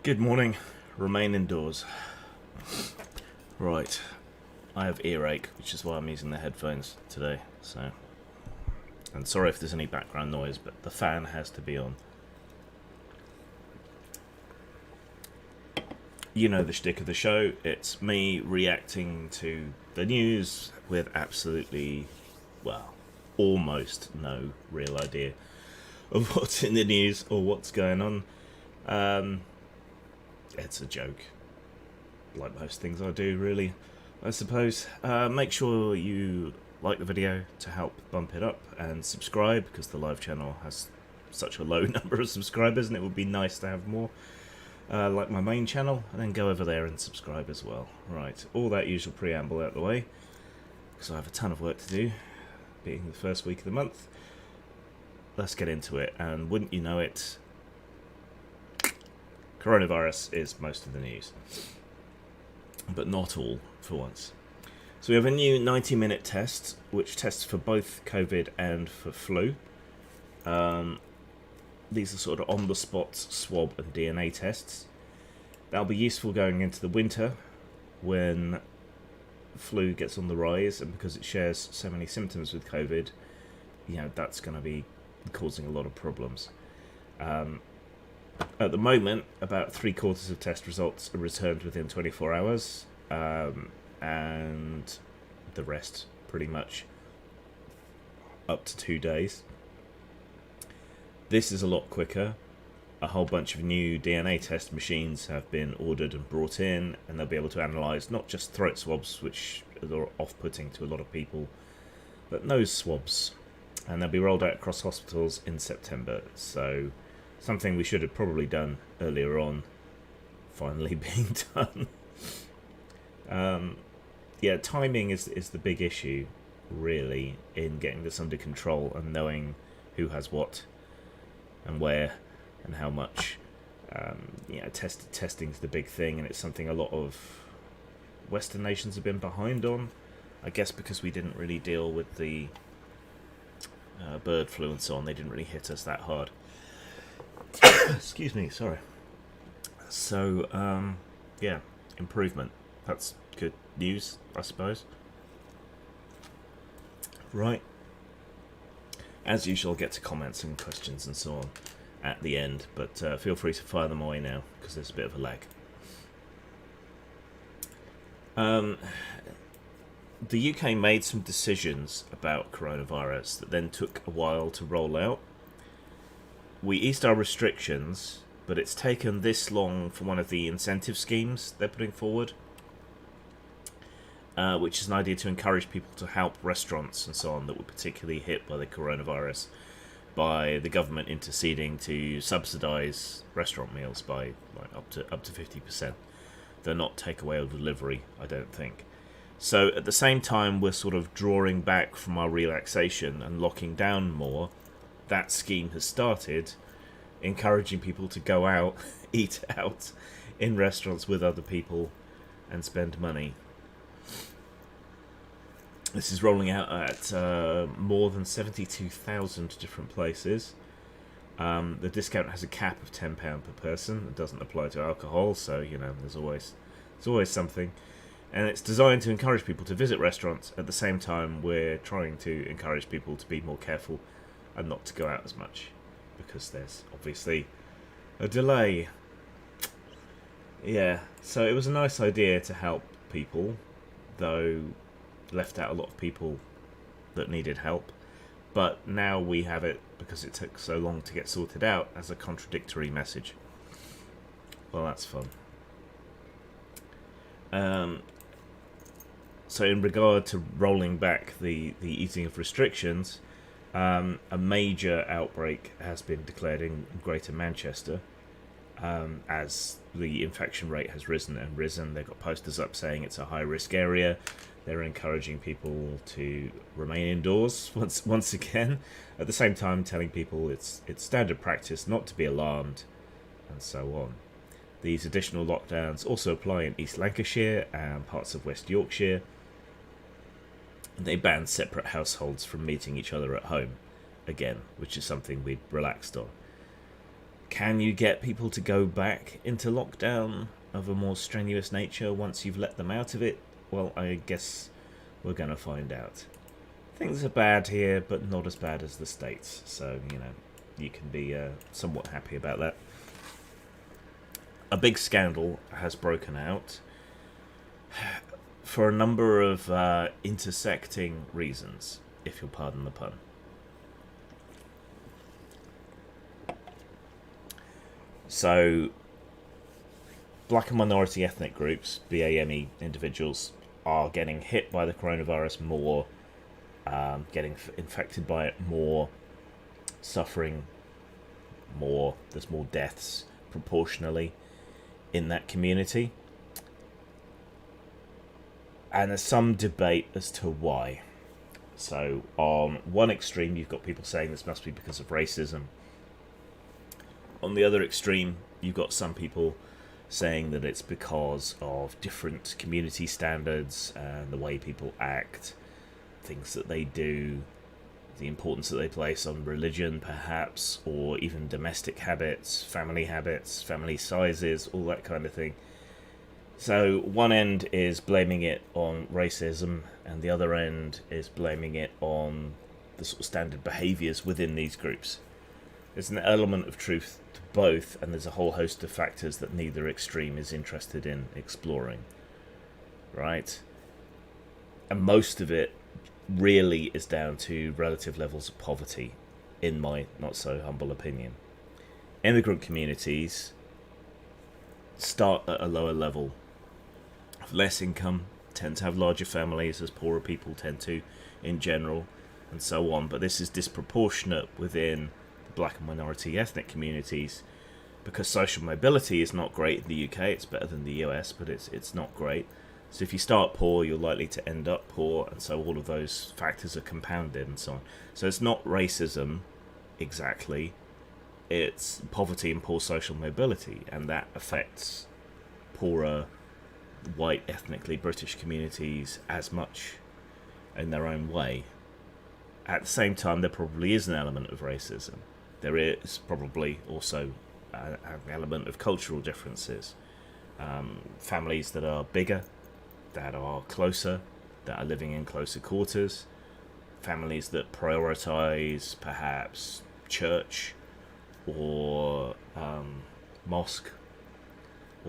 Good morning. Remain indoors. Right. I have earache, which is why I'm using the headphones today. So, and sorry if there's any background noise, but the fan has to be on. You know the shtick of the show. It's me reacting to the news with absolutely, well, almost no real idea of what's in the news or what's going on. It's a joke, like most things I do, really, I suppose. Make sure you like the video to help bump it up, and subscribe, because the live channel has such a low number of subscribers, and it would be nice to have more, like my main channel, and then go over there and subscribe as well. Right, all that usual preamble out the way, because I have a ton of work to do, being the first week of the month. Let's get into it, and wouldn't you know it, coronavirus is most of the news, but not all for once. So we have a new 90-minute test, which tests for both COVID and for flu. These are sort of on-the-spot swab and DNA tests. That'll be useful going into the winter, when flu gets on the rise, and because it shares so many symptoms with COVID, you know, that's going to be causing a lot of problems. At the moment, about 3/4 of test results are returned within 24 hours, and the rest pretty much up to 2 days. This is a lot quicker. A whole bunch of new DNA test machines have been ordered and brought in, and they'll be able to analyse not just throat swabs, which are off-putting to a lot of people, but nose swabs, and they'll be rolled out across hospitals in September. So something we should have probably done earlier on, finally being done. Yeah, timing is the big issue, really, in getting this under control and knowing who has what and where and how much. Yeah, testing's the big thing, and it's something a lot of Western nations have been behind on. I guess because we didn't really deal with the bird flu and so on, they didn't really hit us that hard. Excuse me, sorry. So, yeah, improvement. That's good news, I suppose. Right. As usual, I'll get to comments and questions and so on at the end, but feel free to fire them away now, because there's a bit of a lag. The UK made some decisions about coronavirus that then took a while to roll out. We eased our restrictions, but it's taken this long for one of the incentive schemes they're putting forward. which is an idea to encourage people to help restaurants and so on that were particularly hit by the coronavirus, by the government interceding to subsidise restaurant meals by like up to 50%. They're not takeaway or delivery, I don't think. So at the same time we're sort of drawing back from our relaxation and locking down more, that scheme has started encouraging people to go out, eat out in restaurants with other people and spend money. This is rolling out at more than 72,000 different places. The discount has a cap of £10 per person. It doesn't apply to alcohol, so there's always something. And it's designed to encourage people to visit restaurants. At the same time, we're trying to encourage people to be more careful and not to go out as much, because there's obviously a delay. Yeah, so it was a nice idea to help people, though left out a lot of people that needed help. But now we have it, because it took so long to get sorted out, as a contradictory message. Well, that's fun. So in regard to rolling back the easing of restrictions, a major outbreak has been declared in Greater Manchester, as the infection rate has risen and risen. They've got posters up saying it's a high-risk area. They're encouraging people to remain indoors once again, at the same time telling people it's standard practice not to be alarmed, and so on. These additional lockdowns also apply in East Lancashire and parts of West Yorkshire. They ban separate households from meeting each other at home, again, which is something we'd relaxed on. Can you get people to go back into lockdown of a more strenuous nature once you've let them out of it? Well, I guess we're going to find out. Things are bad here, but not as bad as the States, so, you can be somewhat happy about that. A big scandal has broken out for a number of intersecting reasons, if you'll pardon the pun. So, black and minority ethnic groups, BAME individuals, are getting hit by the coronavirus more, getting infected by it more, suffering more. There's more deaths proportionally in that community. And there's some debate as to why. So on one extreme, you've got people saying this must be because of racism. On the other extreme, you've got some people saying that it's because of different community standards and the way people act, things that they do, the importance that they place on religion perhaps, or even domestic habits, family sizes, all that kind of thing. So one end is blaming it on racism, and the other end is blaming it on the sort of standard behaviours within these groups. There's an element of truth to both, and there's a whole host of factors that neither extreme is interested in exploring. Right? And most of it really is down to relative levels of poverty, in my not so humble opinion. Immigrant communities start at a lower level of less income, tend to have larger families, as poorer people tend to in general, and so on. But this is disproportionate within the black and minority ethnic communities, because social mobility is not great in the UK. It's better than the US, but it's not great. So if you start poor, you're likely to end up poor, and so all of those factors are compounded and so on. So it's not racism exactly, it's poverty and poor social mobility, and that affects poorer white ethnically British communities as much in their own way. At the same time, there probably is an element of racism. There is probably also an element of cultural differences. Families that are bigger, that are closer, that are living in closer quarters, families that prioritise perhaps church or mosque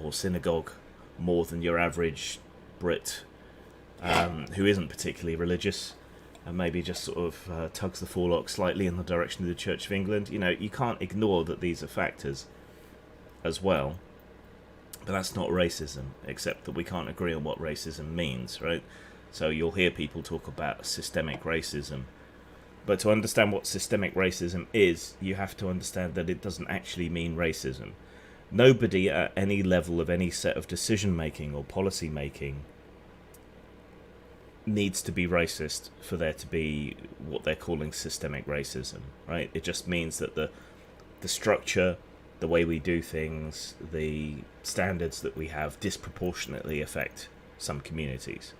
or synagogue more than your average Brit who isn't particularly religious and maybe just sort of tugs the forelock slightly in the direction of the Church of England. You can't ignore that these are factors as well. But that's not racism, except that we can't agree on what racism means, right? So you'll hear people talk about systemic racism. But to understand what systemic racism is, you have to understand that it doesn't actually mean racism. Nobody at any level of any set of decision making or policy making needs to be racist for there to be what they're calling systemic racism, right? It just means that the structure, the way we do things, the standards that we have disproportionately affect some communities.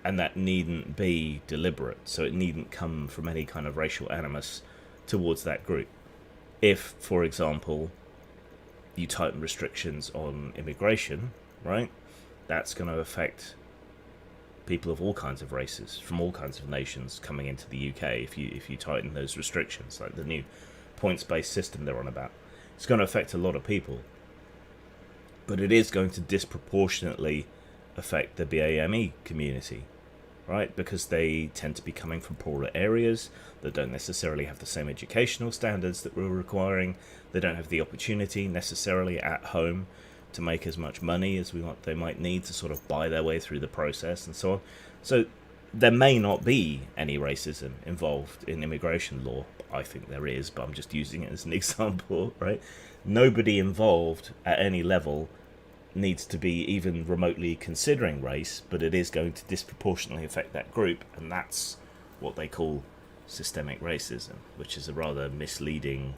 And that needn't be deliberate, so it needn't come from any kind of racial animus towards that group. If, for example, you tighten restrictions on immigration, right, that's going to affect people of all kinds of races, from all kinds of nations coming into the UK. If you tighten those restrictions, like the new points-based system they're on about, it's going to affect a lot of people. But it is going to disproportionately affect the BAME community, right? Because they tend to be coming from poorer areas that don't necessarily have the same educational standards that we're requiring. They don't have the opportunity necessarily at home to make as much money as they might need to sort of buy their way through the process and so on. So there may not be any racism involved in immigration law. I think there is, but I'm just using it as an example, right? Nobody involved at any level needs to be even remotely considering race, but it is going to disproportionately affect that group, and that's what they call systemic racism, which is a rather misleading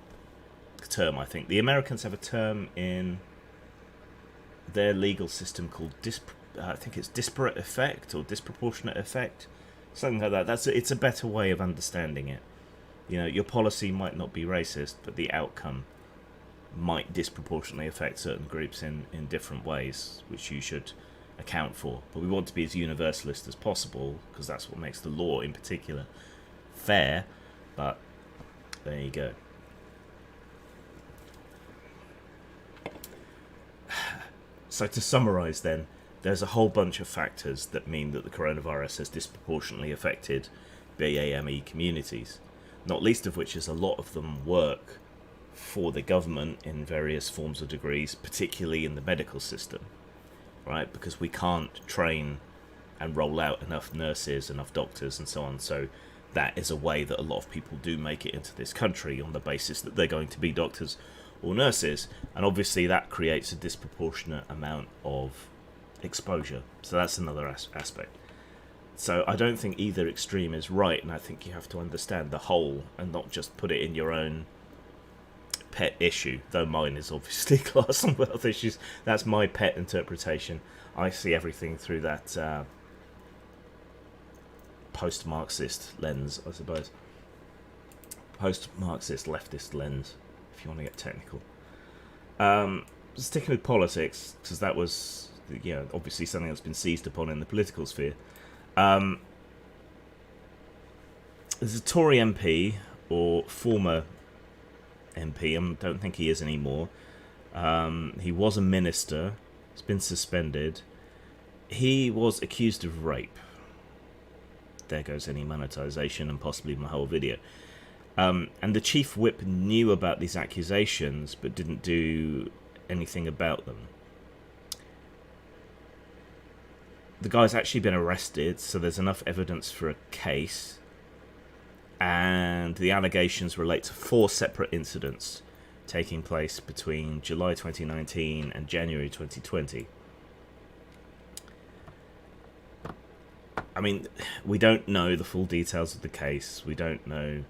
term, I think. The Americans have a term in their legal system called I think it's disparate effect or disproportionate effect, something like that. It's a better way of understanding it. You know, your policy might not be racist, but the outcome might disproportionately affect certain groups in different ways, which you should account for. But we want to be as universalist as possible, because that's what makes the law in particular fair. But there you go. So to summarise then, there's a whole bunch of factors that mean that the coronavirus has disproportionately affected BAME communities, not least of which is a lot of them work for the government in various forms of degrees, particularly in the medical system, right? Because we can't train and roll out enough nurses, enough doctors and so on. So that is a way that a lot of people do make it into this country, on the basis that they're going to be doctors or nurses. And obviously that creates a disproportionate amount of exposure. So that's another aspect. So I don't think either extreme is right, and I think you have to understand the whole and not just put it in your own pet issue, though mine is obviously class and wealth issues. That's my pet interpretation. I see everything through that post-Marxist lens, I suppose. Post-Marxist leftist lens, if you want to get technical. Sticking with politics, because that was, you know, obviously something that's been seized upon in the political sphere. There's a Tory MP, or former MP, I don't think he is anymore. He was a minister. He's been suspended. He was accused of rape. There goes any monetization and possibly my whole video. And the chief whip knew about these accusations but didn't do anything about them. The guy's actually been arrested, so there's enough evidence for a case. And the allegations relate to 4 separate incidents taking place between July 2019 and January 2020. I mean, we don't know the full details of the case. We don't know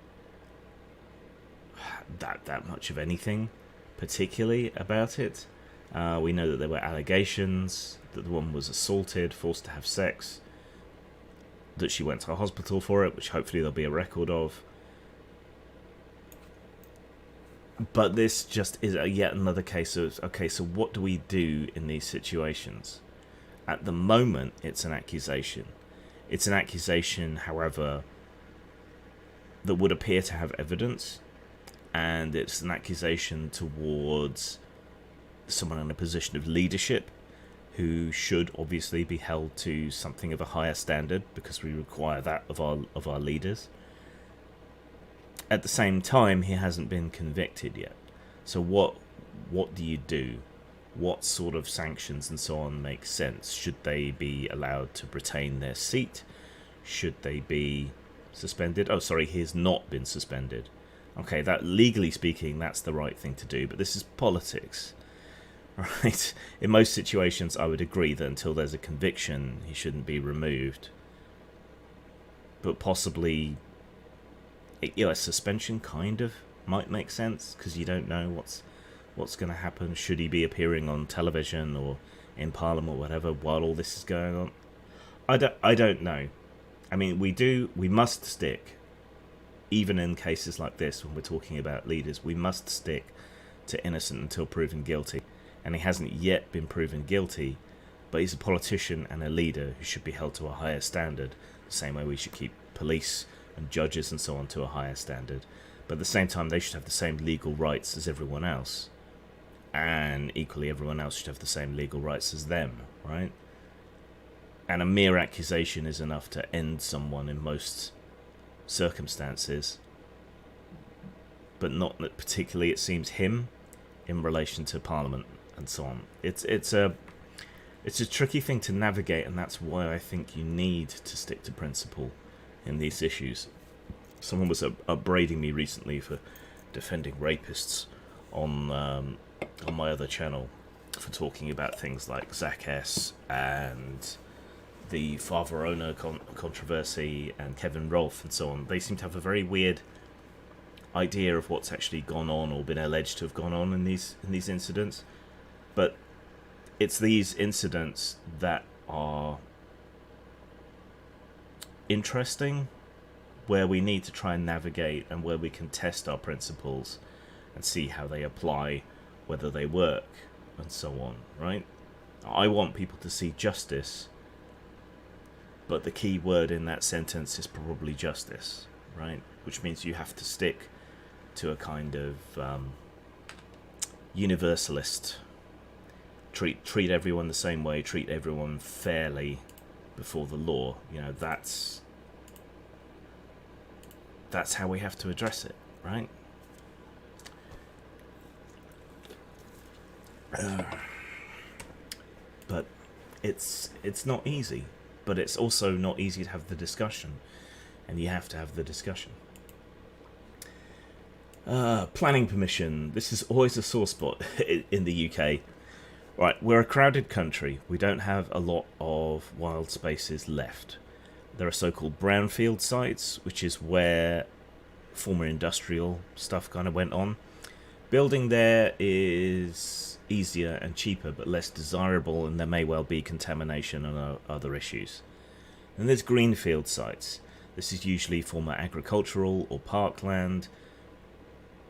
that much of anything particularly about it. We know that there were allegations that the woman was assaulted, forced to have sex, that she went to a hospital for it, which hopefully there'll be a record of. But this just is yet another case of, okay, so what do we do in these situations? At the moment, it's an accusation. It's an accusation, however, that would appear to have evidence, and it's an accusation towards someone in a position of leadership who should obviously be held to something of a higher standard, because we require that of our leaders. At the same time, he hasn't been convicted yet. So what do you do? what sort of sanctions and so on make sense. Should they be allowed to retain their seat? Should they be suspended? Oh, sorry, he has not been suspended. Okay, that legally speaking, that's the right thing to do, but this is politics, right? In most situations, I would agree that until there's a conviction, he shouldn't be removed. But possibly, a suspension kind of might make sense, because you don't know what's going to happen. Should he be appearing on television or in Parliament or whatever while all this is going on? I don't know. I mean, we must stick, even in cases like this, when we're talking about leaders, we must stick to innocent until proven guilty. And he hasn't yet been proven guilty, but he's a politician and a leader who should be held to a higher standard, the same way we should keep police and judges and so on to a higher standard. But at the same time, they should have the same legal rights as everyone else. And equally, everyone else should have the same legal rights as them, right? And a mere accusation is enough to end someone in most circumstances, but not particularly, it seems, him in relation to Parliament and so on. It's a tricky thing to navigate, and that's why I think you need to stick to principle in these issues. Someone was upbraiding me recently for defending rapists on my other channel for talking about things like Zach S. and the Father Owner controversy and Kevin Rolfe and so on. They seem to have a very weird idea of what's actually gone on or been alleged to have gone on in these incidents. But it's these incidents that are interesting, where we need to try and navigate and where we can test our principles and see how they apply, whether they work, and so on, right? I want people to see justice, but the key word in that sentence is probably justice, right? Which means you have to stick to a kind of universalist. Treat everyone the same way, treat everyone fairly before the law. That's how we have to address it, right? But it's not easy. But it's also not easy to have the discussion, and you have to have the discussion. Planning permission. This is always a sore spot in the UK. Right, we're a crowded country. We don't have a lot of wild spaces left. There are so-called brownfield sites, which is where former industrial stuff kind of went on. Building there is easier and cheaper, but less desirable, and there may well be contamination and other issues. And there's greenfield sites. This is usually former agricultural or parkland,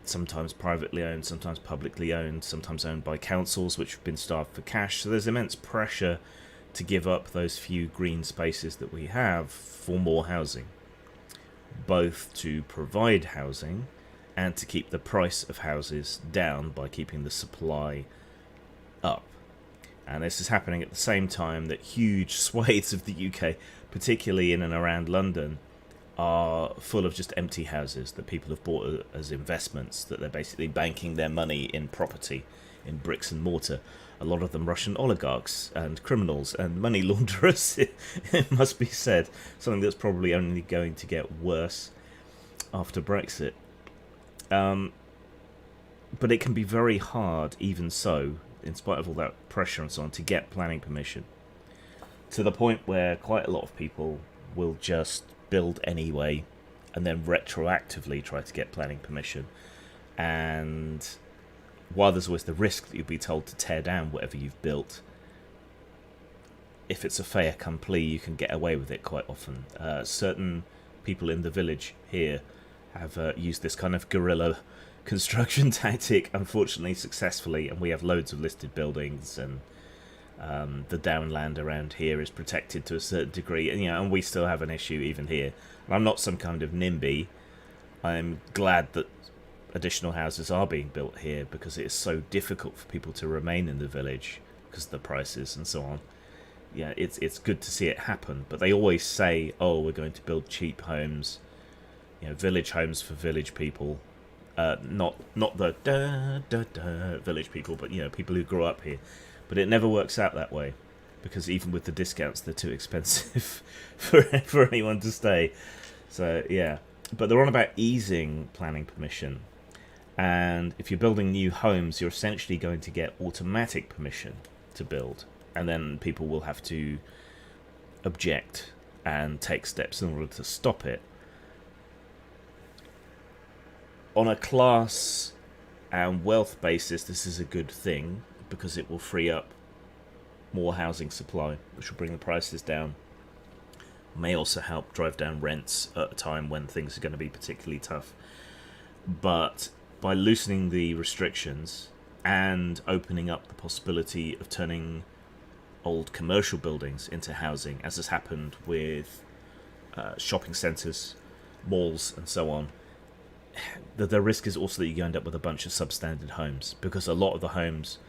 sometimes privately owned, sometimes publicly owned, sometimes owned by councils which have been starved for cash. So there's immense pressure to give up those few green spaces that we have for more housing, both to provide housing and to keep the price of houses down by keeping the supply up. And this is happening at the same time that huge swathes of the UK, particularly in and around London, are full of just empty houses that people have bought as investments, that they're basically banking their money in property, in bricks and mortar. A lot of them Russian oligarchs and criminals and money launderers, it must be said. Something that's probably only going to get worse after Brexit. But it can be very hard, even so, in spite of all that pressure and so on, to get planning permission. To the point where quite a lot of people will just build anyway and then retroactively try to get planning permission. And while there's always the risk that you'll be told to tear down whatever you've built, if it's a fait accompli, you can get away with it quite often. Certain people in the village here have used this kind of guerrilla construction tactic, unfortunately successfully, and we have loads of listed buildings, and the downland around here is protected to a certain degree, and we still have an issue even here. And I'm not some kind of NIMBY. I'm glad that additional houses are being built here, because it is so difficult for people to remain in the village because of the prices and so on. Yeah, it's good to see it happen, but they always say, oh, we're going to build cheap homes, village homes for village people. Not the village people, but people who grew up here. But it never works out that way, because even with the discounts, they're too expensive for anyone to stay. So yeah, but they're on about easing planning permission, and if you're building new homes, you're essentially going to get automatic permission to build, and then people will have to object and take steps in order to stop it. On a class and wealth basis, this is a good thing because it will free up more housing supply, which will bring the prices down. May also help drive down rents at a time when things are going to be particularly tough. But by loosening the restrictions and opening up the possibility of turning old commercial buildings into housing, as has happened with shopping centres, malls and so on, the risk is also that you end up with a bunch of substandard homes, because a lot of the homes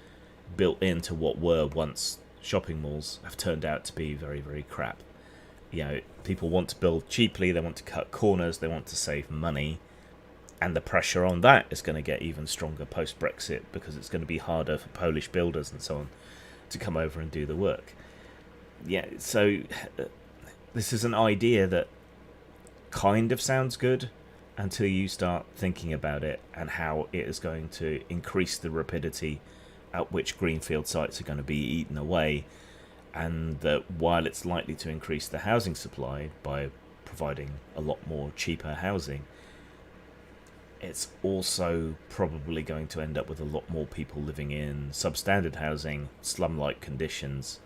built into what were once shopping malls have turned out to be very, very crap. People want to build cheaply, they want to cut corners, they want to save money, and the pressure on that is going to get even stronger post-Brexit, because it's going to be harder for Polish builders and so on to come over and do the work. So this is an idea that kind of sounds good until you start thinking about it and how it is going to increase the rapidity at which greenfield sites are going to be eaten away, and that while it's likely to increase the housing supply by providing a lot more cheaper housing, it's also probably going to end up with a lot more people living in substandard housing, slum-like conditions,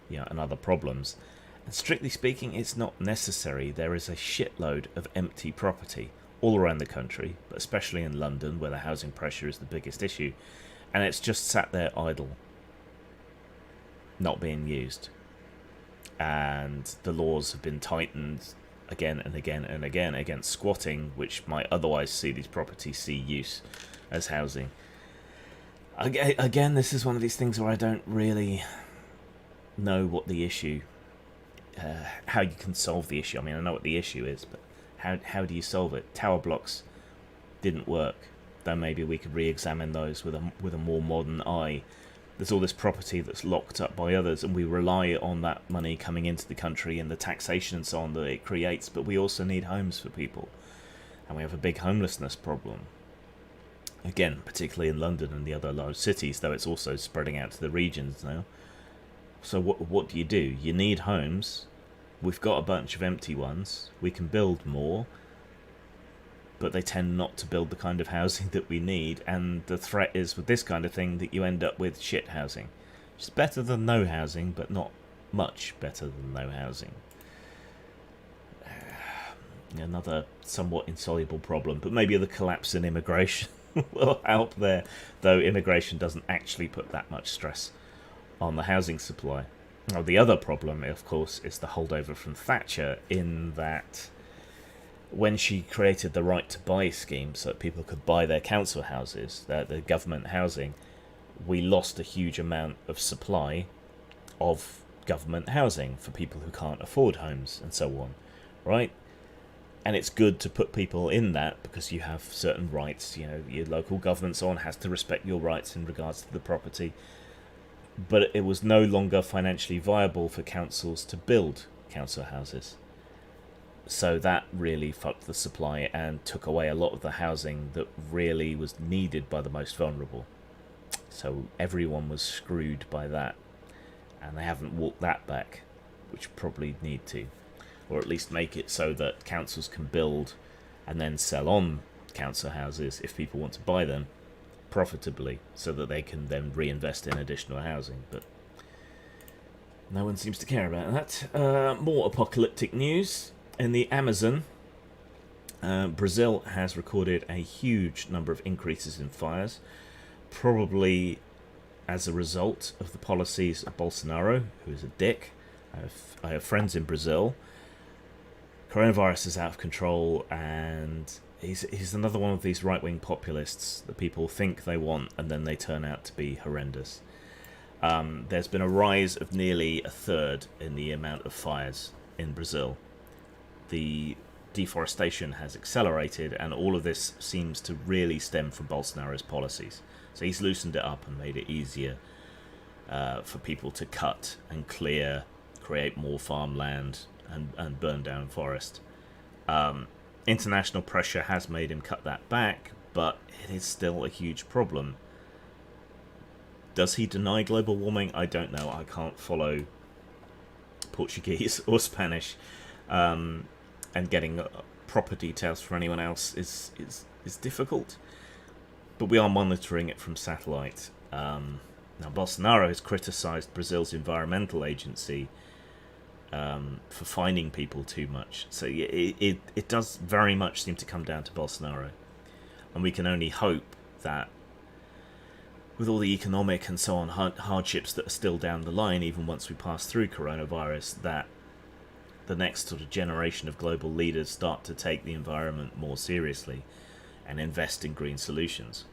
and other problems. And strictly speaking, it's not necessary. There is a shitload of empty property all around the country, but especially in London, where the housing pressure is the biggest issue, and it's just sat there idle, not being used. And the laws have been tightened again and again and again against squatting, which might otherwise see these properties see use as housing. Again, this is one of these things where I don't really know what the issue, how you can solve the issue. I mean, I know what the issue is, but how do you solve it? Tower blocks didn't work, though maybe we could re-examine those with a more modern eye. There's all this property that's locked up by others, and we rely on that money coming into the country and the taxation and so on that it creates, but we also need homes for people, and we have a big homelessness problem. Again, particularly in London and the other large cities, though it's also spreading out to the regions now. So what do? You need homes. We've got a bunch of empty ones. We can build more, but they tend not to build the kind of housing that we need, and the threat is with this kind of thing that you end up with shit housing. It's better than no housing, but not much better than no housing. Another somewhat insoluble problem, but maybe the collapse in immigration will help there, though immigration doesn't actually put that much stress on the housing supply. Now, the other problem, of course, is the holdover from Thatcher, in that when she created the right to buy scheme so that people could buy their council houses, the government housing, we lost a huge amount of supply of government housing for people who can't afford homes and so on, right? And it's good to put people in that because you have certain rights. Your local government so on has to respect your rights in regards to the property. But it was no longer financially viable for councils to build council houses. So that really fucked the supply and took away a lot of the housing that really was needed by the most vulnerable. So everyone was screwed by that. And they haven't walked that back, which probably need to. Or at least make it so that councils can build and then sell on council houses if people want to buy them profitably, so that they can then reinvest in additional housing. But no one seems to care about that. More apocalyptic news. In the Amazon, Brazil has recorded a huge number of increases in fires, probably as a result of the policies of Bolsonaro, who is a dick. I have friends in Brazil. Coronavirus is out of control, and he's another one of these right-wing populists that people think they want, and then they turn out to be horrendous. There's been a rise of nearly a third in the amount of fires in Brazil. The deforestation has accelerated, and all of this seems to really stem from Bolsonaro's policies. So he's loosened it up and made it easier for people to cut and clear, create more farmland, and burn down forest. International pressure has made him cut that back, but it is still a huge problem. Does he deny global warming? I don't know. I can't follow Portuguese or Spanish, and getting proper details for anyone else is difficult. But we are monitoring it from satellite. Now, Bolsonaro has criticised Brazil's environmental agency for fining people too much. So it does very much seem to come down to Bolsonaro. And we can only hope that with all the economic and so on hardships that are still down the line, even once we pass through coronavirus, that the next sort of generation of global leaders start to take the environment more seriously and invest in green solutions.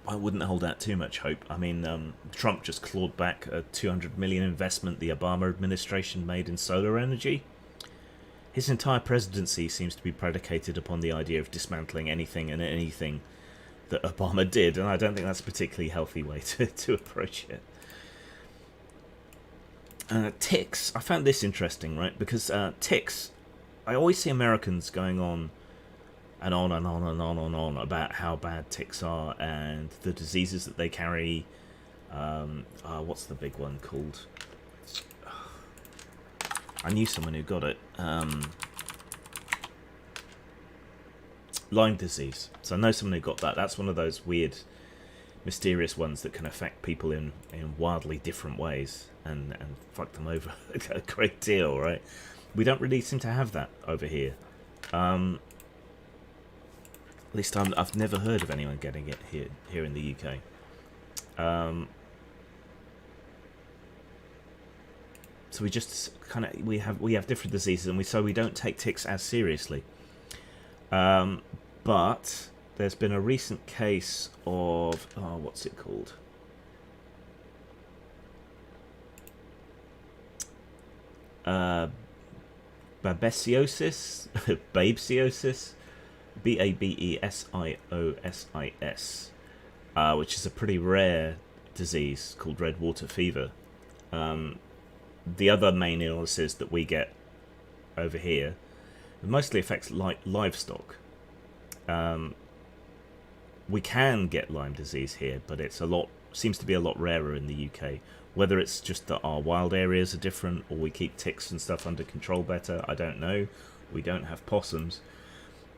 I wouldn't hold out too much hope. I mean, Trump just clawed back a $200 million investment the Obama administration made in solar energy. His entire presidency seems to be predicated upon the idea of dismantling anything and anything that Obama did, and I don't think that's a particularly healthy way to approach it. Ticks. I found this interesting, right? Because ticks, I always see Americans going on and on and on and on and on about how bad ticks are and the diseases that they carry. What's the big one called? I knew someone who got it. Lyme disease. So I know someone who got that. That's one of those weird, mysterious ones that can affect people in wildly different ways and fuck them over a great deal, right? We don't really seem to have that over here. At least I've never heard of anyone getting it here in the UK. So we just kind of we have different diseases, and we don't take ticks as seriously. But there's been a recent case of what's it called? Babesiosis, babesiosis, Babesiosis, which is a pretty rare disease called red water fever. The other main illnesses that we get over here mostly affects livestock. We can get Lyme disease here, but seems to be a lot rarer in the UK. Whether it's just that our wild areas are different, or we keep ticks and stuff under control better, I don't know. We don't have possums,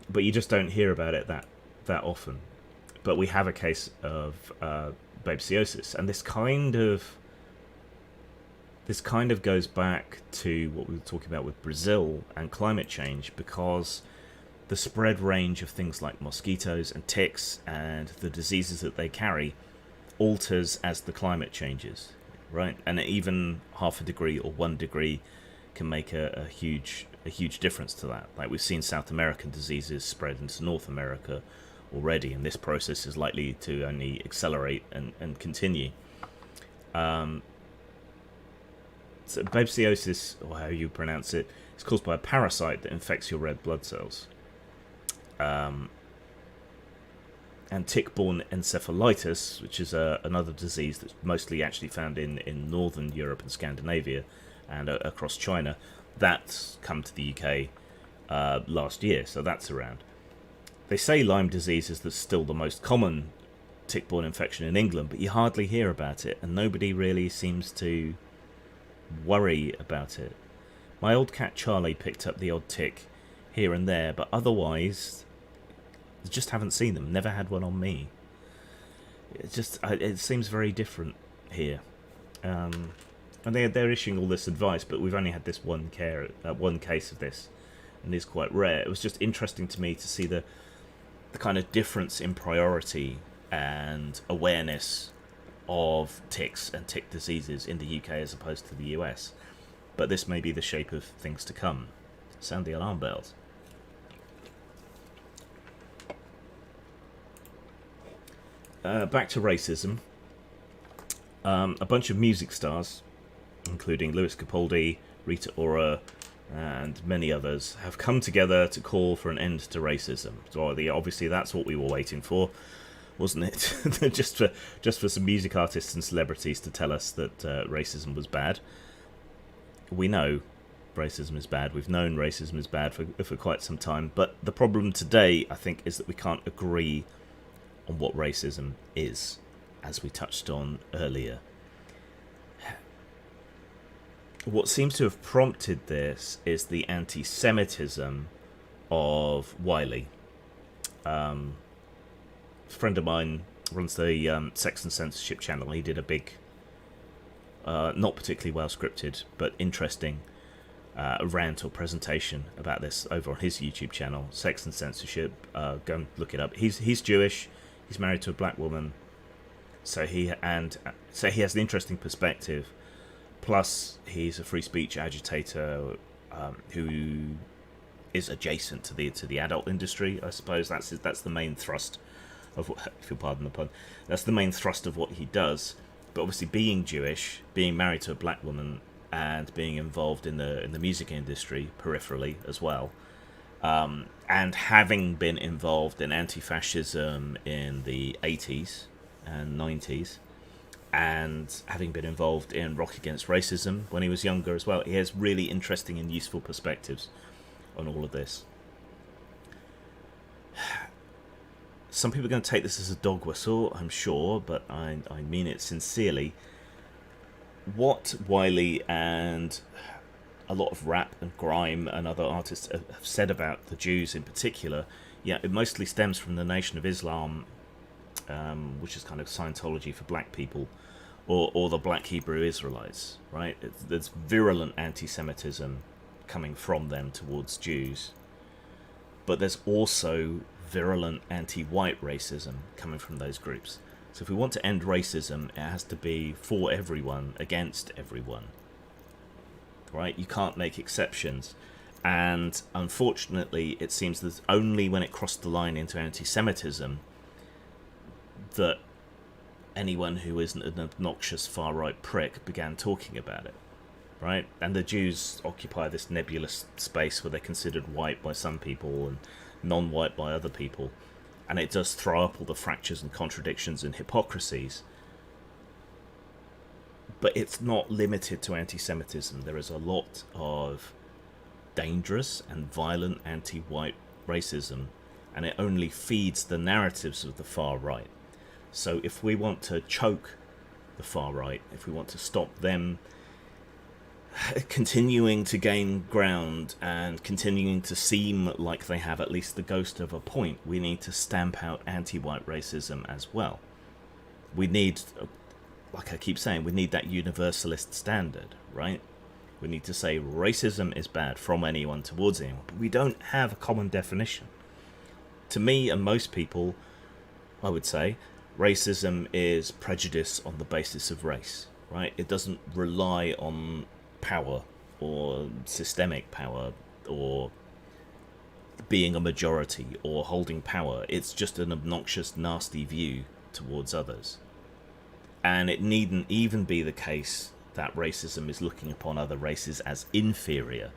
but you just don't hear about it that often. But we have a case of babesiosis, and this kind of goes back to what we were talking about with Brazil and climate change, because the spread range of things like mosquitoes and ticks and the diseases that they carry alters as the climate changes, right? And even half a degree or 1 degree can make a huge difference to that. Like, we've seen South American diseases spread into North America already, and this process is likely to only accelerate and continue. So babesiosis, or how you pronounce it, is caused by a parasite that infects your red blood cells. And tick-borne encephalitis, which is another disease that's mostly actually found in northern Europe and Scandinavia and across China, that's come to the UK last year, so that's around. They say Lyme disease is still the most common tick-borne infection in England, but you hardly hear about it, and nobody really seems to worry about it. My old cat Charlie picked up the odd tick here and there, but otherwise just haven't seen them. Never had one on me. It seems very different here, and they're issuing all this advice, but we've only had this one case of this, and it's quite rare. It was just interesting to me to see the kind of difference in priority and awareness of ticks and tick diseases in the UK as opposed to the US. But this may be the shape of things to come. Sound the alarm bells. Back to racism. A bunch of music stars, including Lewis Capaldi, Rita Ora, and many others have come together to call for an end to racism. So obviously that's what we were waiting for, wasn't it? just for some music artists and celebrities to tell us that racism was bad. We know racism is bad. We've known racism is bad for quite some time. But the problem today, I think, is that we can't agree on what racism is, as we touched on earlier. What seems to have prompted this is the anti-Semitism of Wiley. A friend of mine runs the Sex and Censorship channel. He did a big, not particularly well scripted, but interesting rant or presentation about this over on his YouTube channel, Sex and Censorship. Go and look it up. He's Jewish. He's married to a black woman, so he has an interesting perspective. Plus, he's a free speech agitator who is adjacent to the adult industry. I suppose that's the main thrust of what, if you'll pardon the pun, that's the main thrust of what he does. But obviously, being Jewish, being married to a black woman, and being involved in the music industry peripherally as well, and having been involved in anti-fascism in the 80s and 90s, and having been involved in Rock Against Racism when he was younger as well, he has really interesting and useful perspectives on all of this. Some people are going to take this as a dog whistle, I'm sure, but I mean it sincerely. What Wiley and a lot of rap and grime and other artists have said about the Jews in particular, it mostly stems from the Nation of Islam, which is kind of Scientology for black people, or the black Hebrew Israelites, right? There's virulent anti-Semitism coming from them towards Jews, but there's also virulent anti-white racism coming from those groups. So if we want to end racism, it has to be for everyone, against everyone, right? You can't make exceptions. And unfortunately, it seems that only when it crossed the line into anti-Semitism that anyone who isn't an obnoxious far-right prick began talking about it, right? And the Jews occupy this nebulous space where they're considered white by some people and non-white by other people, and it does throw up all the fractures and contradictions and hypocrisies. But it's not limited to anti-Semitism. There is a lot of dangerous and violent anti-white racism, and it only feeds the narratives of the far right. So if we want to choke the far right, if we want to stop them continuing to gain ground and continuing to seem like they have at least the ghost of a point, we need to stamp out anti-white racism as well. We need, like I keep saying, we need that universalist standard, right? We need to say racism is bad from anyone towards anyone, but we don't have a common definition. To me and most people, I would say, racism is prejudice on the basis of race, right? It doesn't rely on power or systemic power or being a majority or holding power. It's just an obnoxious, nasty view towards others. And it needn't even be the case that racism is looking upon other races as inferior.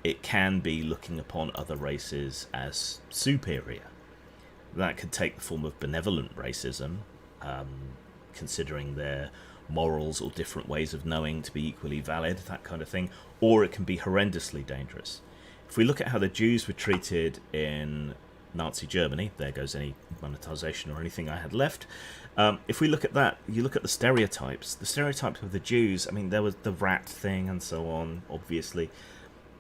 It can be looking upon other races as superior. That could take the form of benevolent racism, considering their morals or different ways of knowing to be equally valid, that kind of thing, or it can be horrendously dangerous. If we look at how the Jews were treated in Nazi Germany, there goes any monetization or anything I had left. If we look at that, you look at the stereotypes of the Jews. I mean, there was the rat thing and so on, obviously,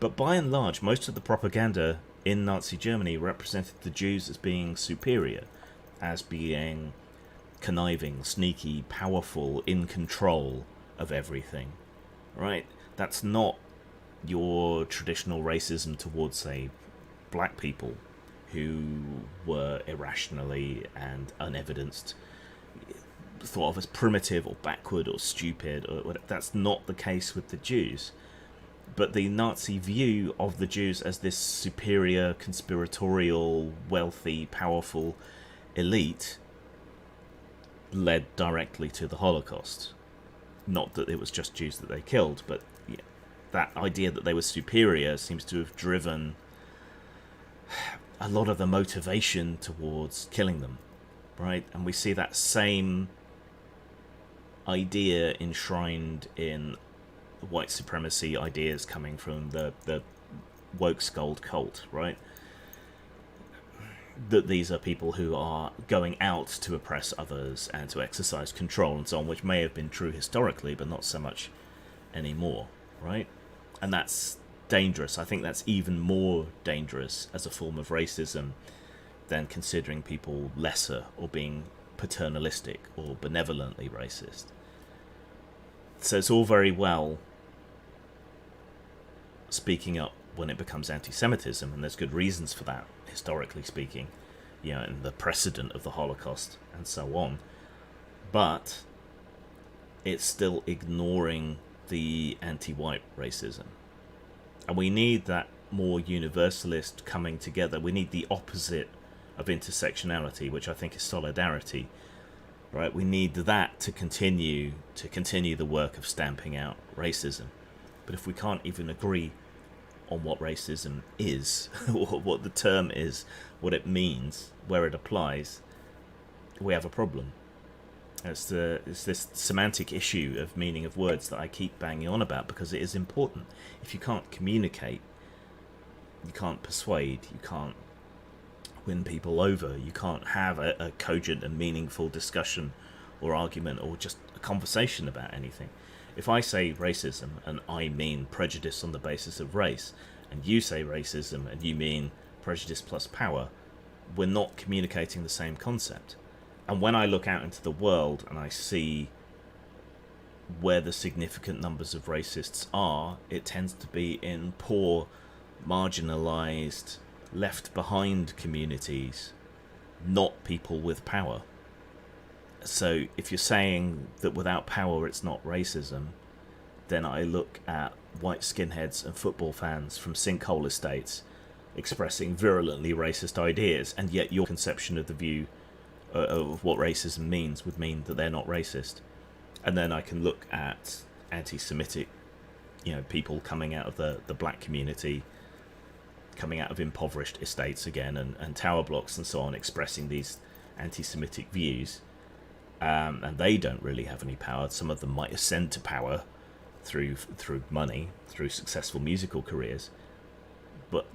but by and large, most of the propaganda in Nazi Germany represented the Jews as being superior, as being conniving, sneaky, powerful, in control of everything, right? That's not your traditional racism towards, say, black people who were irrationally and unevidenced thought of as primitive or backward or stupid, or whatever. That's not the case with the Jews. But the Nazi view of the Jews as this superior, conspiratorial, wealthy, powerful elite led directly to the Holocaust. Not that it was just Jews that they killed, but yeah, that idea that they were superior seems to have driven a lot of the motivation towards killing them, right? And we see that same idea enshrined in white supremacy ideas coming from the woke skulled cult, right? That these are people who are going out to oppress others and to exercise control and so on, which may have been true historically, but not so much anymore, right? And that's dangerous. I think that's even more dangerous as a form of racism than considering people lesser or being paternalistic or benevolently racist. So it's all very well speaking up when it becomes anti-Semitism, and there's good reasons for that, historically speaking, you know, and the precedent of the Holocaust and so on. But it's still ignoring the anti-white racism. And we need that more universalist coming together. We need the opposite of intersectionality, which I think is solidarity, right? We need that to continue the work of stamping out racism. But if we can't even agree on what racism is, or what the term is, what it means, where it applies, we have a problem. It's this semantic issue of meaning of words that I keep banging on about, because it is important. If you can't communicate, you can't persuade, you can't win people over, you can't have a cogent and meaningful discussion or argument or just a conversation about anything. If I say racism and I mean prejudice on the basis of race, and you say racism and you mean prejudice plus power, we're not communicating the same concept. And when I look out into the world and I see where the significant numbers of racists are, it tends to be in poor, marginalized, left behind communities, not people with power. So if you're saying that without power it's not racism, then I look at white skinheads and football fans from sinkhole estates expressing virulently racist ideas, and yet your conception of the view of what racism means would mean that they're not racist. And then I can look at anti-Semitic, you know, people coming out of the black community, coming out of impoverished estates again, and tower blocks and so on, expressing these anti-Semitic views. And they don't really have any power. Some of them might ascend to power through money, through successful musical careers. But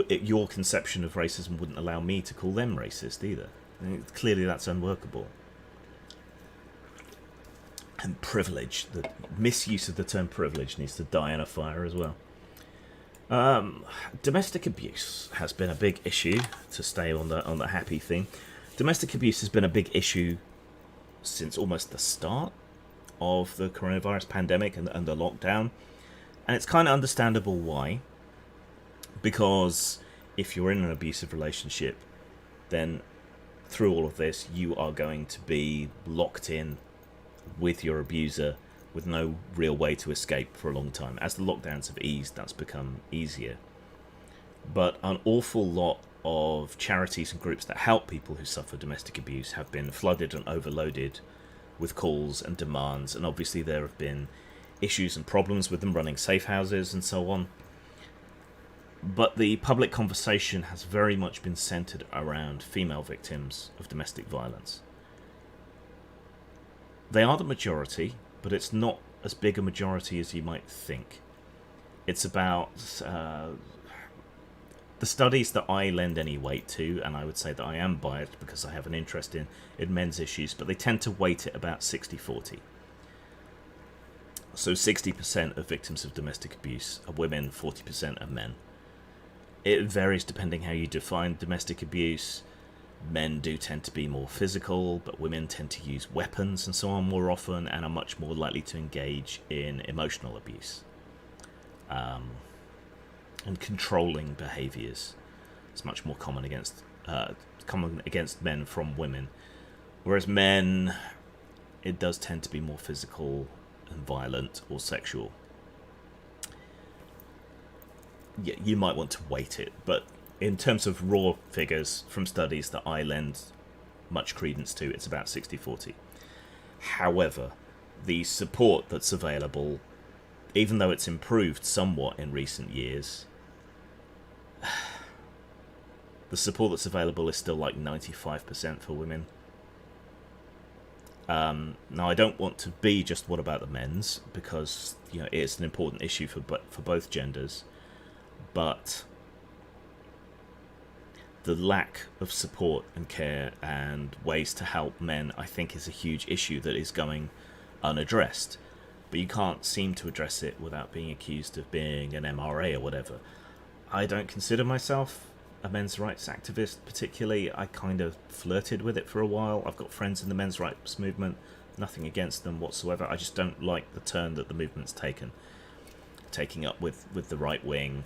your conception of racism wouldn't allow me to call them racist either. Clearly that's unworkable. And privilege, the misuse of the term privilege, needs to die in a fire as well. Domestic abuse has been a big issue, to stay on the happy thing. Domestic abuse has been a big issue since almost the start of the coronavirus pandemic and the lockdown. And it's kind of understandable why. Because if you're in an abusive relationship, then through all of this, you are going to be locked in with your abuser with no real way to escape for a long time. As the lockdowns have eased, that's become easier. But an awful lot of charities and groups that help people who suffer domestic abuse have been flooded and overloaded with calls and demands, and obviously there have been issues and problems with them running safe houses and so on. But the public conversation has very much been centered around female victims of domestic violence. They are the majority, but it's not as big a majority as you might think. It's about the studies that I lend any weight to, and I would say that I am biased because I have an interest in men's issues, but they tend to weight it about 60-40. So 60% of victims of domestic abuse are women, 40% are men. It varies depending how you define domestic abuse. Men do tend to be more physical, but women tend to use weapons and so on more often, and are much more likely to engage in emotional abuse. And controlling behaviours. It's much more common against men from women. Whereas men, it does tend to be more physical and violent or sexual. Yeah, you might want to weight it, but in terms of raw figures from studies that I lend much credence to, it's about 60-40. However, the support that's available even though it's improved somewhat in recent years, the support that's available is still like 95% for women. Now, I don't want to be just what about the men's, because it's an important issue for both genders, but the lack of support and care and ways to help men, I think, is a huge issue that is going unaddressed. But you can't seem to address it without being accused of being an MRA or whatever. I don't consider myself a men's rights activist particularly. I kind of flirted with it for a while. I've got friends in the men's rights movement, nothing against them whatsoever. I just don't like the turn that the movement's taking up with the right wing,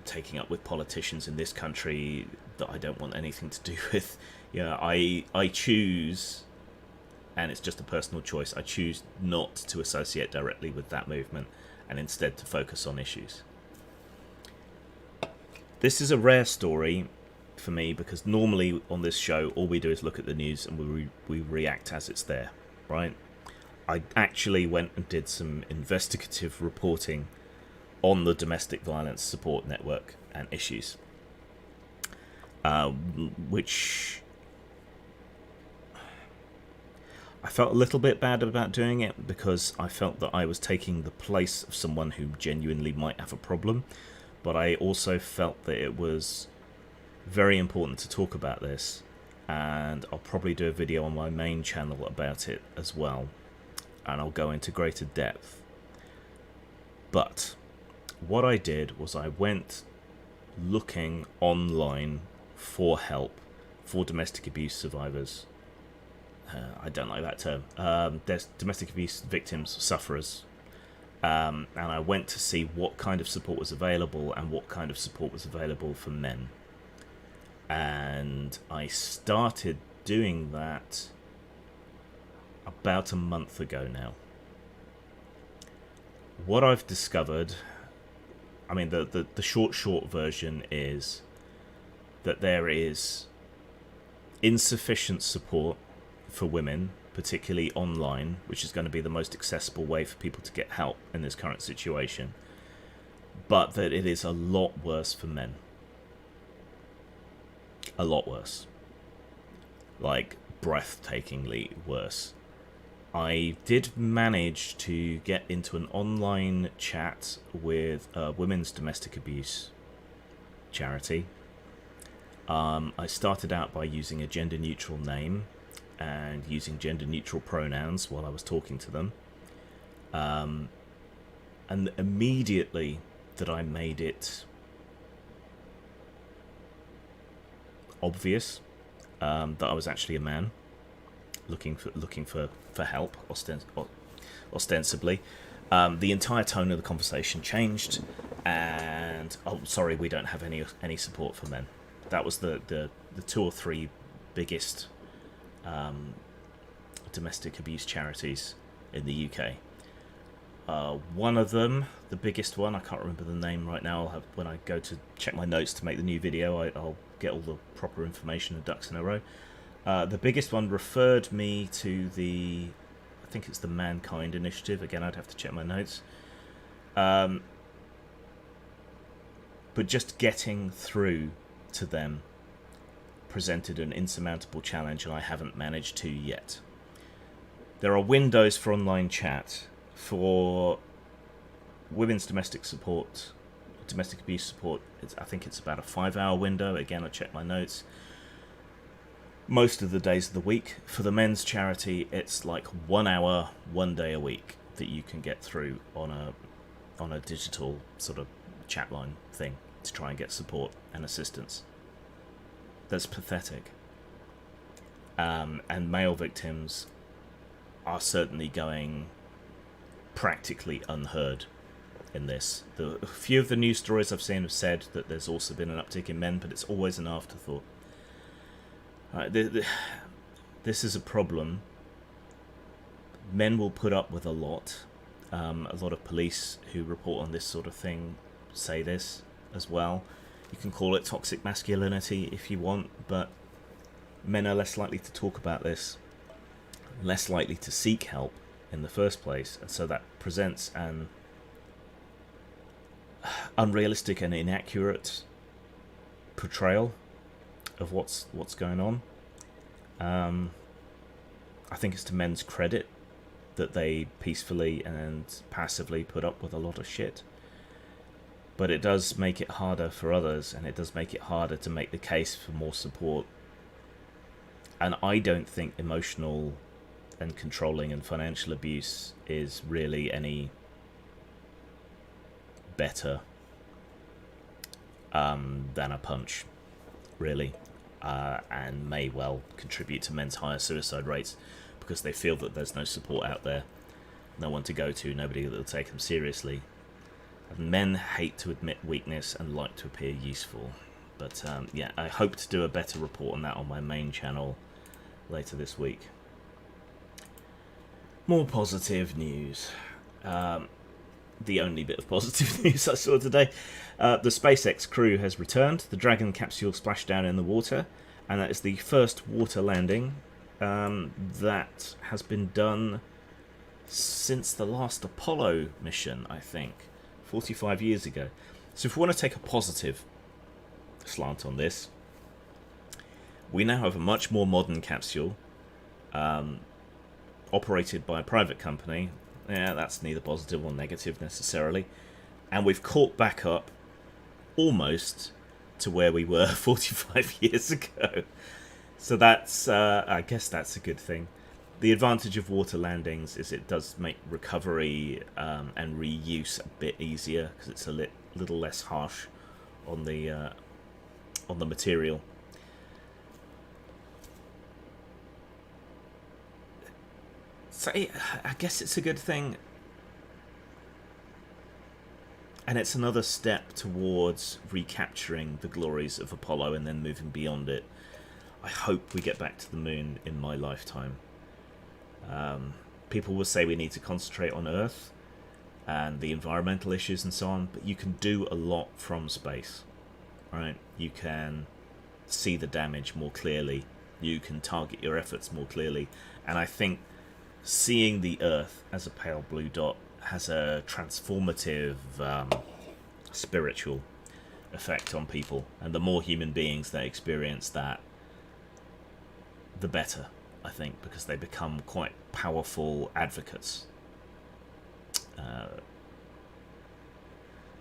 taking up with politicians in this country that I don't want anything to do with. I choose, and it's just a personal choice, I choose not to associate directly with that movement and instead to focus on issues. This is a rare story for me, because normally on this show all we do is look at the news and we react as it's there, right? I actually went and did some investigative reporting on the Domestic Violence Support Network and issues, which I felt a little bit bad about doing it, because I felt that I was taking the place of someone who genuinely might have a problem. But I also felt that it was very important to talk about this, and I'll probably do a video on my main channel about it as well, and I'll go into greater depth. But what I did was I went looking online for help for domestic abuse survivors. I don't like that term. There's domestic abuse victims, sufferers. And I went to see what kind of support was available and what kind of support was available for men. And I started doing that about a month ago now. What I've discovered, I mean, the short version is that there is insufficient support for women, particularly online, which is going to be the most accessible way for people to get help in this current situation, but that it is a lot worse for men. A lot worse. Like, breathtakingly worse. I did manage to get into an online chat with a women's domestic abuse charity. I started out by using a gender-neutral name and using gender-neutral pronouns while I was talking to them. And immediately that I made it obvious that I was actually a man looking for help, ostensibly, the entire tone of the conversation changed, and sorry, we don't have any support for men. That was the 2 or 3 biggest domestic abuse charities in the UK. One of them, the biggest one, I can't remember the name right now. When I go to check my notes to make the new video, I'll get all the proper information and ducks in a row. The biggest one referred me to I think it's the Mankind Initiative. Again, I'd have to check my notes. But just getting through to them presented an insurmountable challenge, and I haven't managed to yet. There are windows for online chat for women's domestic abuse support. I think it's about a 5-hour window. Again, I checked my notes. Most of the days of the week. For the men's charity, it's like 1 hour, 1 day a week that you can get through on a digital sort of chat line thing to try and get support and assistance. That's pathetic. And male victims are certainly going practically unheard in this. A few of the news stories I've seen have said that there's also been an uptick in men, but it's always an afterthought. This is a problem. Men will put up with a lot. A lot of police who report on this sort of thing say this as well. You can call it toxic masculinity if you want, but men are less likely to talk about this, less likely to seek help in the first place, and so that presents an unrealistic and inaccurate portrayal of what's going on. I think it's to men's credit that they peacefully and passively put up with a lot of shit. But it does make it harder for others, and it does make it harder to make the case for more support. And I don't think emotional and controlling and financial abuse is really any better than a punch, really. And may well contribute to men's higher suicide rates, because they feel that there's no support out there, no one to go to, nobody that will take them seriously. And men hate to admit weakness and like to appear useful. But yeah, I hope to do a better report on that on my main channel later this week. More positive news. The only bit of positive news I saw today. The Spacex crew has returned. The Dragon capsule splashed down in the water, and that is the first water landing that has been done since the last Apollo mission, I think, 45 years ago. So if we want to take a positive slant on this, we now have a much more modern capsule operated by a private company. Yeah, that's neither positive or negative necessarily. And we've caught back up almost to where we were 45 years ago. So that's, I guess that's a good thing. The advantage of water landings is it does make recovery and reuse a bit easier, because it's a little less harsh on the material. So I guess it's a good thing, and it's another step towards recapturing the glories of Apollo and then moving beyond it. I hope we get back to the moon in my lifetime. People will say we need to concentrate on Earth and the environmental issues and so on, but you can do a lot from space, right? You can see the damage more clearly. You can target your efforts more clearly, and I think seeing the Earth as a pale blue dot has a transformative spiritual effect on people, and the more human beings that experience that, the better, I think, because they become quite powerful advocates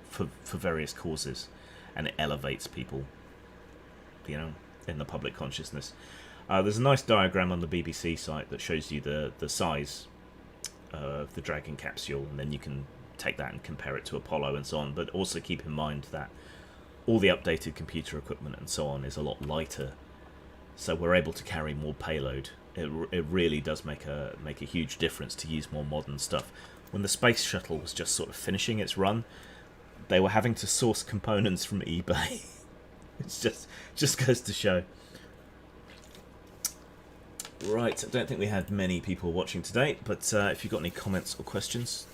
for various causes, and it elevates people, you know, in the public consciousness. There's a nice diagram on the BBC site that shows you the size of the Dragon capsule, and then you can take that and compare it to Apollo and so on. But also keep in mind that all the updated computer equipment and so on is a lot lighter, so we're able to carry more payload. It really does make a huge difference to use more modern stuff. When the space shuttle was just sort of finishing its run, they were having to source components from eBay. It's just goes to show. Right, I don't think we had many people watching today, but if you've got any comments or questions,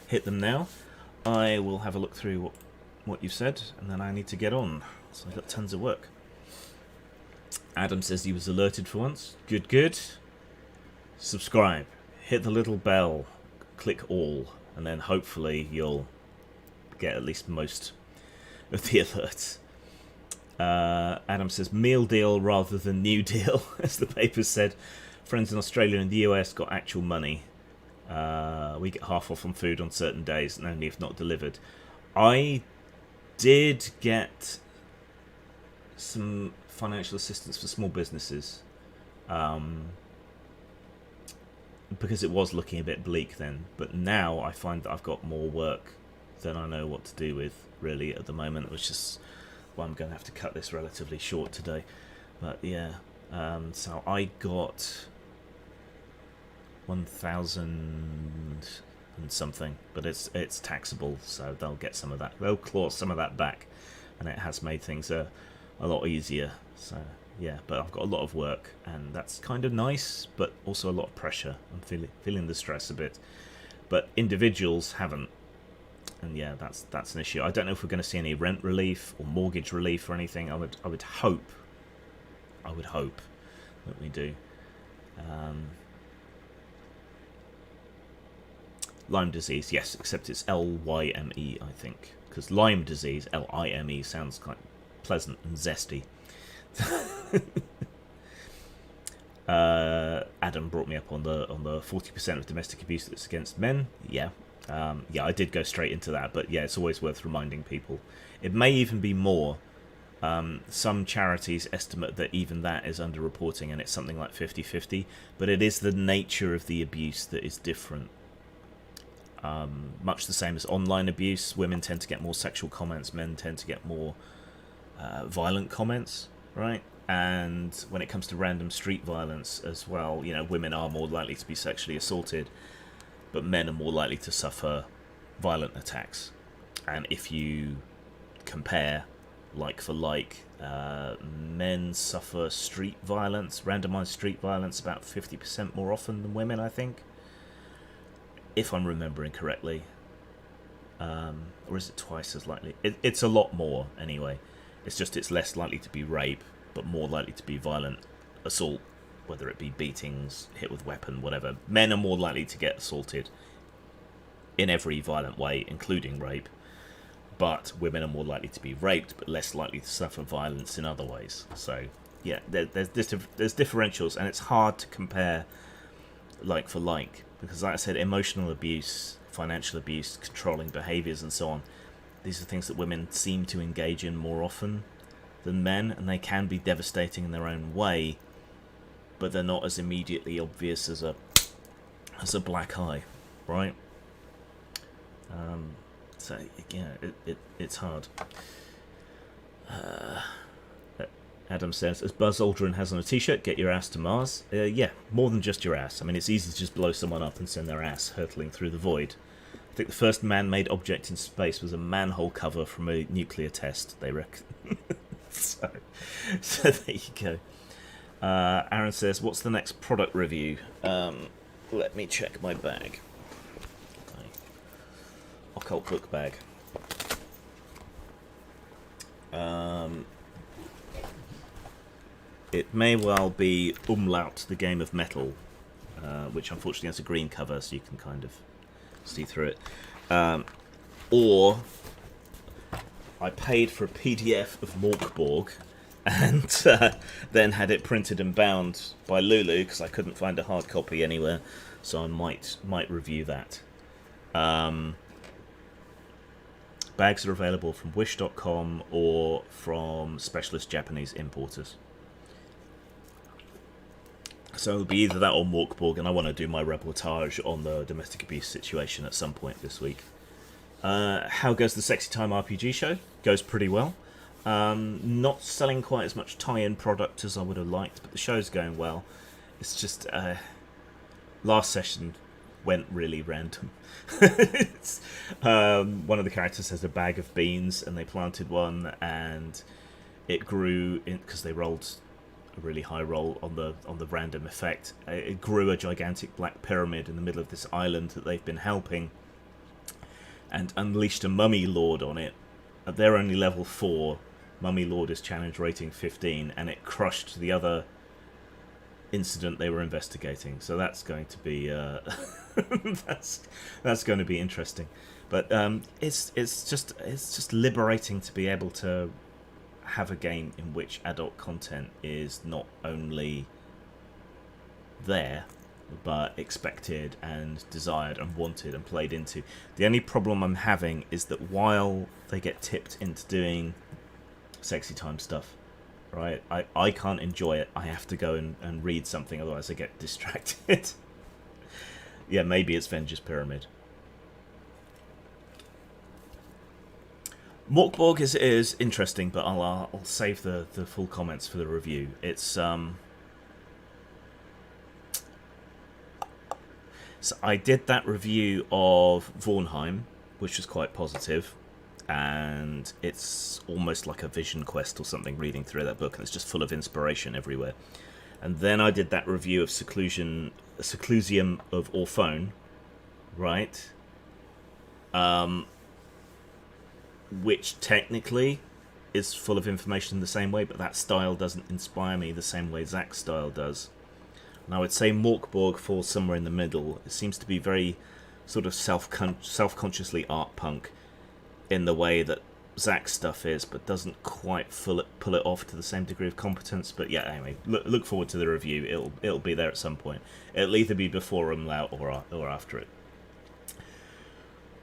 hit them now. I will have a look through what you've said, and then I need to get on. So I've got tons of work. Adam says he was alerted for once. Good, good. Subscribe. Hit the little bell. Click all. And then hopefully you'll get at least most of the alerts. Adam says meal deal rather than new deal, as the paper said. Friends in Australia and the US got actual money. We get half off on food on certain days, and only if not delivered. I did get some financial assistance for small businesses, because it was looking a bit bleak then. But now I find that I've got more work than I know what to do with, really, at the moment, which is why I'm going to have to cut this relatively short today. But yeah, so I got 1,000 and something, but it's taxable, so they'll get some of that. They'll claw some of that back, and it has made things a lot easier. So yeah, but I've got a lot of work, and that's kind of nice, but also a lot of pressure. I'm feeling the stress a bit, but individuals haven't. And yeah, that's an issue. I don't know if we're going to see any rent relief or mortgage relief or anything. I would hope that we do. Lyme disease, yes, except it's Lyme, I think. Because Lyme disease, Lime, sounds quite pleasant and zesty. Adam brought me up on the 40% of domestic abuse that's against men. Yeah, I did go straight into that, but yeah, it's always worth reminding people. It may even be more. Some charities estimate that even that is underreporting, and it's something like 50-50, but it is the nature of the abuse that is different. Much the same as online abuse, women tend to get more sexual comments, men tend to get more violent comments, right? And when it comes to random street violence as well, women are more likely to be sexually assaulted, but men are more likely to suffer violent attacks. And if you compare like for like, men suffer street violence, randomized street violence, about 50% more often than women, I think, if I'm remembering correctly. Or is it twice as likely? It's a lot more anyway. It's less likely to be rape, but more likely to be violent assault, whether it be beatings, hit with weapon, whatever. Men are more likely to get assaulted in every violent way, including rape. But women are more likely to be raped, but less likely to suffer violence in other ways. So, yeah, there's differentials, and it's hard to compare like for like, because like I said, emotional abuse, financial abuse, controlling behaviours and so on, these are things that women seem to engage in more often than men, and they can be devastating in their own way, but they're not as immediately obvious as a black eye, right? So yeah, it's hard. Adam says, as Buzz Aldrin has on a t-shirt, get your ass to Mars. Yeah, more than just your ass. I mean, it's easy to just blow someone up and send their ass hurtling through the void. I think the first man-made object in space was a manhole cover from a nuclear test, they reckon. so there you go. Aaron says, what's the next product review? Let me check my bag. Occult book bag. It may well be Umlaut, the Game of Metal, which unfortunately has a green cover, so you can kind of see through it. Or I paid for a PDF of Morkborg and then had it printed and bound by Lulu because I couldn't find a hard copy anywhere, so I might review that. Bags are available from wish.com or from specialist Japanese importers. So it'll be either that or Morkborg, and I want to do my reportage on the domestic abuse situation at some point this week. How goes the Sexy Time RPG show? Goes pretty well. Not selling quite as much tie-in product as I would have liked, but the show's going well. It's just last session went really random. One of the characters has a bag of beans, and they planted one, and it grew because they rolled a really high roll on the random effect. It grew a gigantic black pyramid in the middle of this island that they've been helping, and unleashed a mummy lord on it. They're only level 4. Mummy lord is challenge rating 15, and it crushed the other incident they were investigating. So that's going to be that's going to be interesting. But it's just liberating to be able to have a game in which adult content is not only there, but expected and desired and wanted and played into. The only problem I'm having is that while they get tipped into doing Sexy Time stuff, right, I can't enjoy it. I have to go and read something, otherwise I get distracted. Yeah, maybe it's Venger's Pyramid. Morkborg is interesting, but I'll save the full comments for the review. It's so I did that review of Vornheim, which was quite positive, and it's almost like a vision quest or something reading through that book, and it's just full of inspiration everywhere. And then I did that review of Seclusium of Orphone, right? Which technically is full of information the same way, but that style doesn't inspire me the same way Zach's style does. And I would say Morkborg falls somewhere in the middle. It seems to be very sort of self-consciously art punk in the way that Zach's stuff is, but doesn't quite pull it off to the same degree of competence. But yeah, anyway, look forward to the review. It'll be there at some point. It'll either be before Umlaut or after it.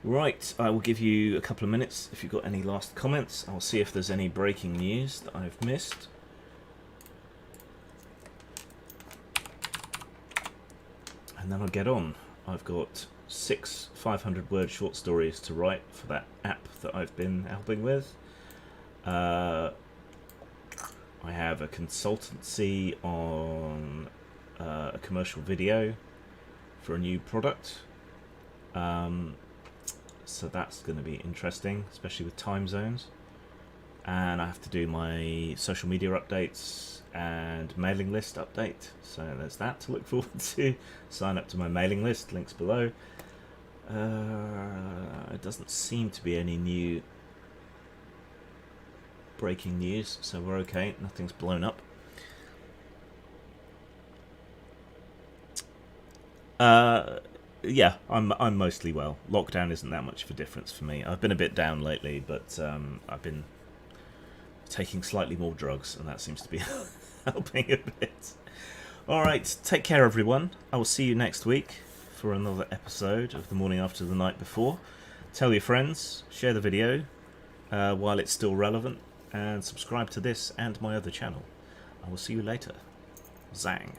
Right, I will give you a couple of minutes if you've got any last comments. I'll see if there's any breaking news that I've missed. And then I'll get on. I've got 6 500-word short stories to write for that app that I've been helping with. I have a consultancy on a commercial video for a new product. So that's going to be interesting, especially with time zones. And I have to do my social media updates and mailing list update. So there's that to look forward to. Sign up to my mailing list, links below. It doesn't seem to be any new breaking news, so we're okay. Nothing's blown up. Yeah, I'm mostly well. Lockdown isn't that much of a difference for me. I've been a bit down lately, but I've been taking slightly more drugs, and that seems to be helping a bit. Alright, take care everyone. I will see you next week for another episode of The Morning After the Night Before. Tell your friends, share the video while it's still relevant, and subscribe to this and my other channel. I will see you later. Zang.